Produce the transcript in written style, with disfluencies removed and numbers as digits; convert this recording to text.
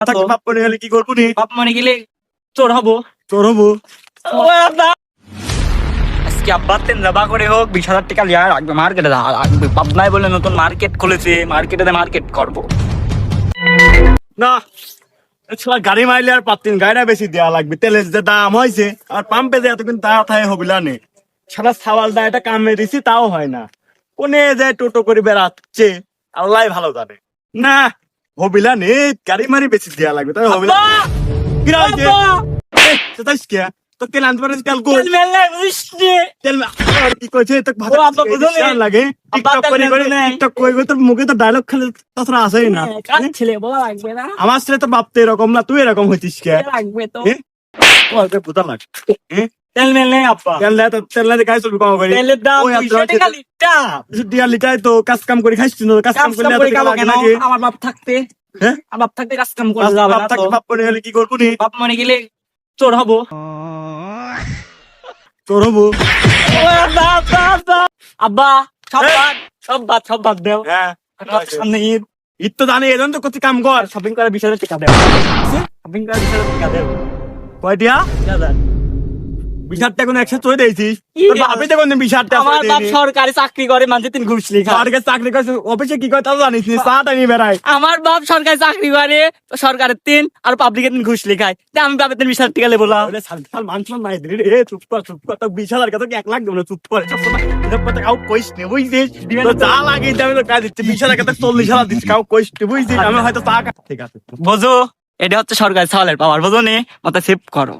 বাপ মনে গেলে কি করবো নি? বাপ মনে গেলে চোর হবো। তোর হবো। আজকে আব্বা তেন্দাবা করে হোক 20,000 টাকা লিয়া রাখবে মার্কেটে রাখবে। পাবনায় বলে নতুন মার্কেট খুলেছে, মার্কেটে মার্কেট করবো। না শালা গাড়ি মাইলে আর পাত্তিন গাড়িটা বেশি দেওয়া লাগবে, তেলের যে দাম হয়েছে আর পাম্পে যে এতক্ষণ তাড়াতাড়ি হবিলা নে সারা সাওয়াল দা এটা কামে দিছি তাও হয় না, কোনে যে টোটো করে বেড়াচ্ছে আল্লাহ ভালো জানে। না হবিলা নে গাড়ি মারি বেশি দেওয়া লাগবে তাই হবিলা। কি হয়েছে সেটাইস কে তো তেল আনতে পারিস কাল গো তেল আর কি কইছে তো ভাত লাগে টিকটক করে করে টিকটক কইবে তোর মুখে তো ডায়লগ খালি তাছাড়া আসেই না। ছেলে বলা লাগবে না, আমার ছেলে তো বাপ তো এরকম না, তুই এরকম হইতিস কে? লাগবে তো। তোমাকে বুঝা লাগ তেল মেলে আব্বা, তেল না খাই চলবি কম করে তেলের দাম 200 টাকা লিটার। দিয়া লিটাই তো কাজ কাম করে খাইছিস না, কাজ কাম করলে এত টাকা লাগে কেন? নাকি? আমার বাপ থাকতে, হ্যাঁ আমার বাপ থাকতে কাজ কাম করে যাবে না তো। বাপ করে গেলে কি করবো নি? বাপ মনে গেলে চোর হবো। তোর হবো। আব্বা সব বাদ দেও। হ্যাঁ সামনে ঈদ, ঈদ তো জানি এজন তো কত কাম কর। শপিং করে 20,000 টাকা দেও। শপিং করে 20,000 টাকা দেও। কয়টিয়া 20,000। 20,000 টাকা একসাথে তুই দিয়েছিস? তোর বাপে তো কোনদিন 20,000 টাকা আমার বাপ সরকারি চাকরি করে, মাঝে 3 ঘুষ লিখা। আর কাছে চাকরি করছিস অফিসে কি করে তাও জানিস নি, চাটা নিয়ে বেড়ায়। আমার বাপ সরকারি চাকরি করে, সরকারের 3 আর পাবলিকের 3 ঘুষ লিখায়। আমি বাপের 20,000 টাকা লেবো না। ওরে সাল মানছ নাই রে, চুপ কর তো 20,000 টাকা তো 1 লাখ দেব না, চুপ কর চুপ কর। এসব কথা কাউ কইস নে বুঝছিস, তো যা লাগে আমি তো কাজ দিচ্ছি 20,000 টাকা 40,000 দিচ্ছি, কাউ কইস নে বুঝছিস, আমি হয়তো চা ঠিক আছে বোঝো, এটা হচ্ছে সরকারি চাউলের পাওয়ার, বোঝো নি? মাথা সেভ করো।